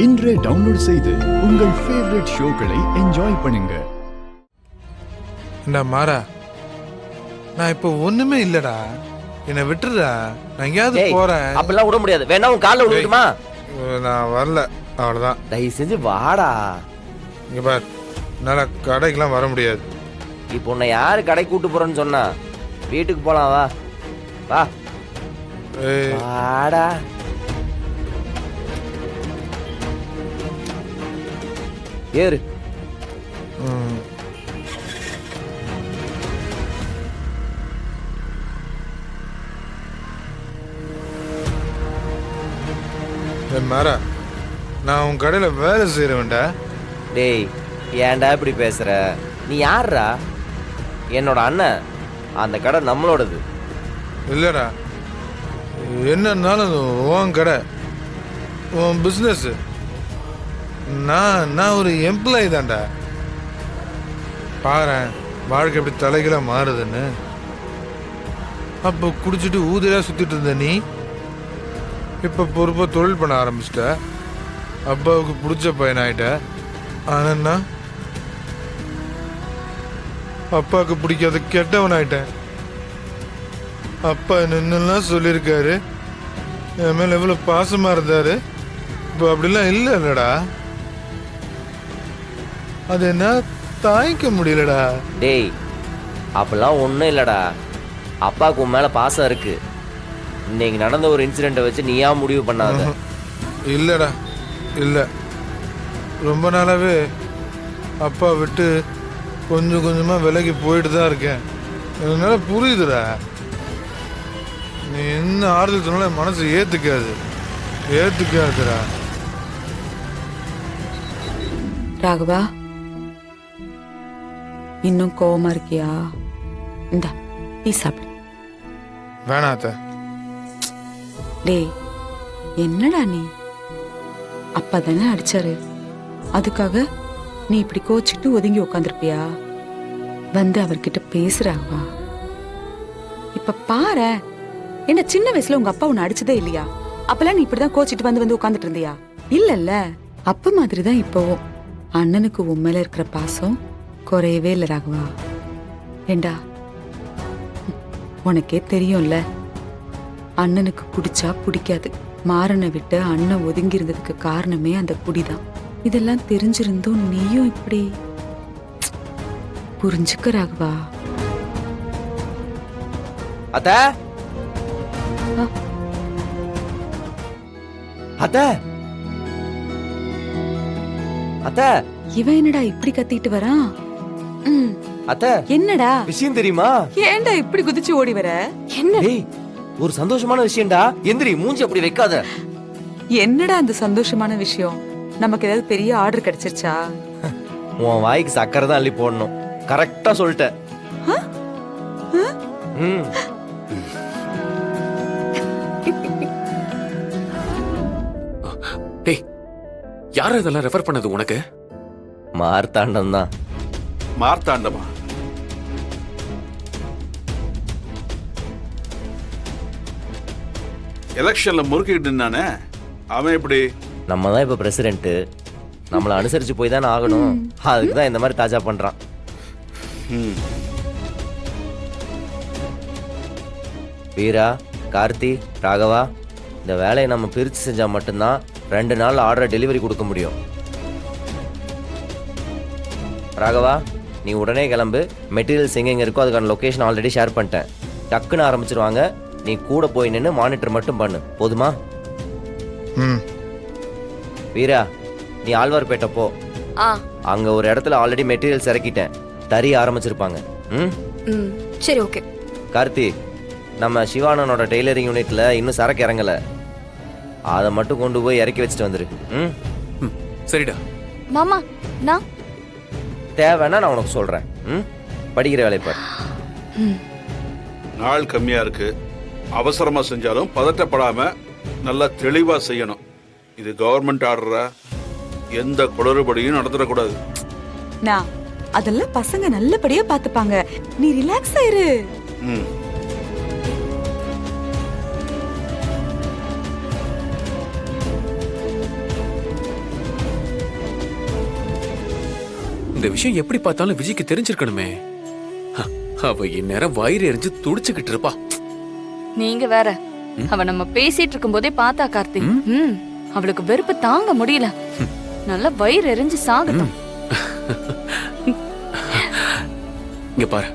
இன்றே டவுன்லோட் செய்து உங்கள் ஃபேவரட் ஷோக்களை என்ஜாய் பண்ணுங்க. மாறா, நான் இப்போ ஒண்ணுமே இல்லடா, என்ன விட்டுறா, நான் எங்கேயாவது போறேன். அப்படிலாம் விட முடியாது, வேணா உன் காலில் விழுந்துட்டுமா? நான் வரல, அவ்வளவுதான். தயவு செஞ்சு வாடா. இங்க பார், என்னால கடைக்கெல்லாம் வர முடியாது. இப்போ உன்னை யாரு கடை கூட்டு போறேன்னு சொன்னா? வீட்டுக்கு போலாம், வா வா வாடா. ஏறு. மாறா, நான் உன் கடையில வேலை செய்யறேன்டா. டேய், ஏன்டா இப்படி பேசுற? நீ யாருடா? என்னோட அண்ணன். அந்த கடை நம்மளோடது. இல்லடா, என்னன்னாலும் உன் கடை, உன் பிஸ்னஸ். நான் ஒரு எம்ப்ளாயி தான்டா. பாரு, வாழ்க்கை எப்படி தலைகீழா மாறுதுன்னு. அப்போ குடிச்சிட்டு ஊதியா சுத்திட்டு இருந்த நீ இப்ப பொறுப்பா தொழில் பண்ண ஆரம்பிச்சிட்ட. அப்பாவுக்கு பிடிச்ச பையன் ஆயிட்ட. ஆனா அப்பாவுக்கு பிடிக்காத கெட்டவன் ஆயிட்டேன். அப்பா என்னென்னலாம் சொல்லியிருக்காரு, என் மேல எவ்வளவு பாசமா இருந்தாரு, இப்போ அப்படிலாம் இல்லடா. அது என்ன தாய்க்க முடியலடா. டேய், அப்பெல்லாம் ஒன்றும் இல்லடா. அப்பாவுக்கு உன் மேலே பாசம் இருக்கு. இன்னைக்கு நடந்த ஒரு இன்சிடெண்ட்டை வச்சு நீயா முடிவு பண்ணாத. இல்லடா, இல்லை. ரொம்ப நாளாவே அப்பா விட்டு கொஞ்சம் கொஞ்சமாக விலகி போயிட்டு தான் இருக்கேன். என்னால் புரியுதுடா. நீ என்ன ஆறுதல் சொன்னாலும் மனசு ஏற்றுக்காதுடா. ராகவா, இன்னும் கோவமா இருக்கியா? இந்தா டீ சாப்பிடு. வேணாத்த. டேய், என்னடா நீ? அப்பா தானே அடிச்சாரு, அதுக்காக நீ இப்படி கோச்சிட்டு ஒதுங்கி உட்காந்துருப்பியா? வந்து அவர்கிட்ட பேசுறாங்கவா. இப்ப பாரு, என்ன சின்ன வயசுல உங்க அப்பா உன்னை அடிச்சதே இல்லையா? அப்பெல்லாம் நீ இப்படிதான் கோச்சிட்டு வந்து உட்காந்துட்டு இருந்தியா? இல்லல்ல, அப்ப மாதிரிதான் இப்பவும் அண்ணனுக்கு உன் மேல இருக்கிற பாசம் குறையவே இல்லை ராகவா. ஏண்டா, உனக்கே தெரியும்ல, அண்ணனுக்கு பிடிச்சா பிடிக்காது. மாறனை விட்டு அண்ணன் ஒதுங்கி இருந்ததுக்கு காரணமே அந்த குடிதான். இதெல்லாம் தெரிஞ்சிருந்தும் நீயும் இப்படி புரிஞ்சுக்க ராகவா. அத்த அத்த அத்த, இவன் என்னடா இப்படி கத்திட்டு வரான்? அத்த, என்னடா விஷயம் தெரியுமா? ஏன்டா இப்படி குதிச்சு ஓடி வர? என்ன? டேய், ஒரு சந்தோஷமான விஷயம்டா. எந்திரி, மூஞ்சி அப்படி வைக்காத. என்னடா அந்த சந்தோஷமான விஷயம்? நமக்கு ஏதாவது பெரிய ஆர்டர் கிடைச்சிருச்சா? உன் வாய்க்கு சக்கரை தான் அள்ளி போடணும். கரெக்டா சொல்லிட்ட. டேய், யார் இதெல்லாம் ரெஃபர் பண்ணது உனக்கு? மார்த்தாண்டம் தான். மார்த்தாண்டமா? எலெக்ஷன்ல முறுக்கிட்டு இருந்தானே அவன் எப்படி? நம்ம தான் இப்ப பிரசிடென்ட், நம்மளை அனுசரிச்சு போய் தானே ஆகணும். அதுக்கு தான் இந்த மாதிரி தாஜா பண்றான். வீரா, கார்த்தி, ராகவா, இந்த வேலையை நம்ம பிரிச்சு செஞ்சா மட்டும்தான் 2 நாள் ஆர்டர் டெலிவரி கொடுக்க முடியும். ராகவா, நீ உடனே கிளம்பு. மெட்டீரியல்ஸ் எங்கெங்க இருக்கோ அதுக்கான லொகேஷன் ஆல்ரெடி ஷேர் பண்ணிட்டேன். டக்குன்னு ஆரம்பிச்சிருவாங்க. நீ கூட போய் நின்று மானிட்டர் மட்டும் பண்ணு, போதுமா? வீரா, நீ ஆழ்வார்பேட்டை போ. அங்க ஒரு இடத்துல ஆல்ரெடி மெட்டீரியல்ஸ் இறக்கிட்டேன், தறி ஆரம்பிச்சிருப்பாங்க. சரி, ஓகே. கார்த்தி, நம்ம சிவானனோட டெய்லரிங் யூனிட்ல இன்னும் சரக்கு இறங்கல, அதை மட்டும் கொண்டு போய் இறக்கி வச்சுட்டு வந்துரு. சரிடா மாமா. நான் தேவைன்னா நான் உனக்கு சொல்றேன். படிக்கிற வேலை பாரு. நாள் கம்மியா இருக்கு, அவசரமா செஞ்சாலும் பதட்டப்படாம நல்லா தெளிவா செய்யணும். இது கவர்மெண்ட் ஆர்டரா, எந்த குளறுபடியும் நடந்துடக்கூடாது. நான் அதெல்லாம் பசங்க நல்லபடியா பாத்துப்பாங்க, நீ ரிலாக்ஸ் ஆயிரு. இந்த விஷயம் எப்படி பார்த்தாலும் விஜய்க்கு தெரிஞ்சிருக்கணுமே. ஹ, அவ இந்நேரம் வயிறு எரிஞ்சு துடிச்சுக்கிட்டு இருப்பா. நீங்க வேற. அவ நம்ம பேசிட்டு இருக்கும் போதே பார்த்தா கார்த்திக். அவளுக்கு வெறுப்பு தாங்க முடியல. நல்லா வயிறு எரிஞ்சு சாகட்டும். இங்க பாரு,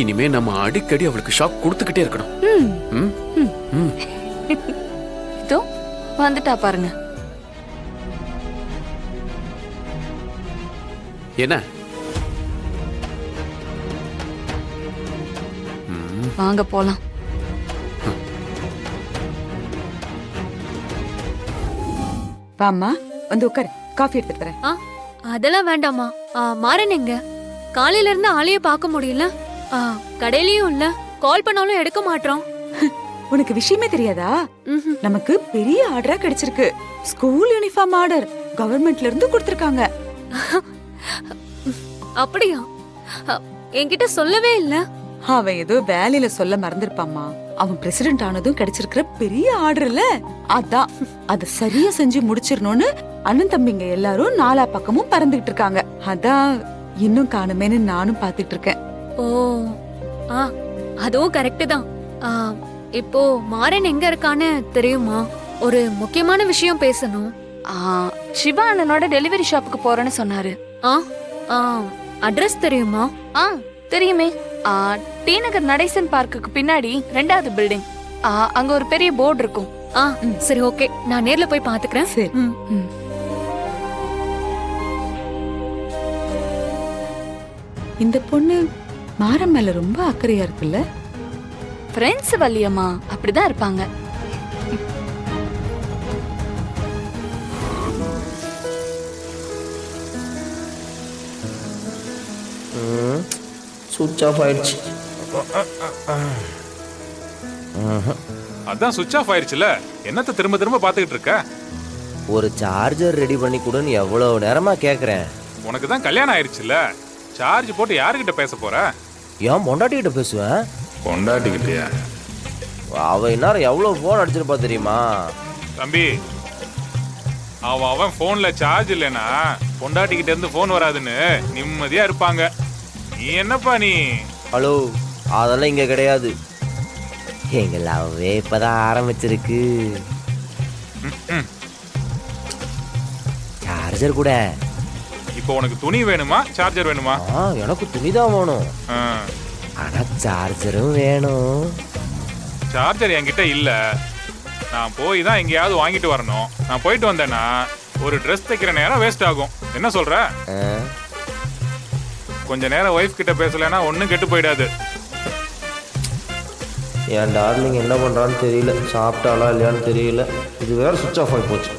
இனிமே நம்ம அடிக்கடி அவளுக்கு ஷாக் கொடுத்துக்கிட்டே இருக்கணும். இதோ வந்துட்டா பாருங்க. என்ன? வாங்க போலாம். வாம்மா, வந்து உட்காரு, காஃபி எடுத்துட்டு வரேன். அதெல்லாம் வேண்டாமா. மாறன் எங்க? காலையில இருந்து ஆளையே பார்க்க முடியல. கடையிலயும் இல்ல, கால் பண்ணாலும் எடுக்க மாட்டோம். உனக்கு விஷயமே தெரியாதா? நமக்கு பெரிய ஆர்டரா கிடைச்சிருக்கு. ஸ்கூல் யூனிஃபார்ம் ஆர்டர் கவர்மெண்ட்ல இருந்து கொடுத்திருக்காங்க. அப்படியா? என்கிட்ட சொல்லவே இல்ல. அவன் ஏதோ வேலையில சொல்ல மறந்துருப்பாம்மா. அவன் பிரசிடென்ட் ஆனதும் கிடைச்சிருக்கிற பெரிய ஆர்டர் இல்ல, அதான் அத சரியா செஞ்சு முடிச்சிடணும்னு அண்ணன் தம்பிங்க எல்லாரும் நாலா பக்கமும் பறந்துகிட்டு இருக்காங்க. அதான் இன்னும் காணுமேன்னு நானும் பாத்துட்டு இருக்கேன். ஓ, அதுவும் கரெக்ட் தான். இப்போ மாறன் எங்க இருக்கான்னு தெரியுமா? ஒரு முக்கியமான விஷயம் பேசணும். சிவா அண்ணனோட டெலிவரி ஷாப்புக்கு போறேன்னு சொன்னாரு. அட்ரஸ் தெரியுமா? தெரியுமே. டி நகர் நடேசன் பார்க்குக்கு பின்னாடி 2வது பில்டிங். அங்க ஒரு பெரிய போர்டு இருக்கும். சரி, ஓகே, நான் நேர்ல போய் பாத்துக்கிறேன். சரி. இந்த பொண்ணு மாறன் மேல ரொம்ப அக்கறையா இருக்குல்ல. ஃப்ரெண்ட்ஸ் வள்ளியம்மா அப்படிதான் இருப்பாங்க. சுவிட்ச் ஆஃப் ஆயிடுச்சு. அதான் சுவிட்ச் ஆஃப் ஆயிடுச்சுல, என்னத்த திரும்ப திரும்ப பாத்துக்கிட்டு இருக்க? ஒரு சார்ஜர் ரெடி பண்ணி கொடுன்னு எவ்வளவு நேரமா கேக்குறேன். உனக்கு தான் கல்யாணம் ஆயிடுச்சுல, சார்ஜ் போட்டு யாருக்கிட்ட பேச போற? ஏன் பொண்டாட்டிக்கிட்ட பேசுவேன்? பொண்டாட்டிக்கிட்டயா? அவ இந்நேரம் எவ்வளவு போன் அடிச்சிருப்பா தெரியுமா? தம்பி, அவன் போன்ல சார்ஜ் இல்லைன்னா பொண்டாட்டிக்கிட்ட இருந்து போன் வராதுன்னு நிம்மதியா இருப்பாங்க. நீ என்னப்பா நீ? ஹலோ, அதெல்லாம் இங்க கிடையாது. எங்க லவ்வே இப்பதான் ஆரம்பிச்சிருக்கு. சார்ஜர் கூட. இப்போ உனக்கு துணி வேணுமா சார்ஜர் வேணுமா? எனக்கு துணிதான் வேணும். ஆனா சார்ஜரும் வேணும். சார்ஜர் என்கிட்ட இல்ல, நான் போய் தான் எங்கேயாவது வாங்கிட்டு வரணும். நான் போயிட்டு வந்தேன்னா ஒரு ட்ரெஸ் தைக்கிற நேரம் வேஸ்ட் ஆகும். என்ன சொல்ற? கொஞ்ச நேரம் ஒய்ஃப் கிட்ட பேசலன்னா ஒன்னும் கெட்டு போயிடாது. என் டார்லிங் என்ன பண்றான்னு தெரியல, சாப்பிட்டாலா இல்லையான்னு தெரியல. இது வேற சுவிட்ச் ஆஃப் ஆகி போச்சு.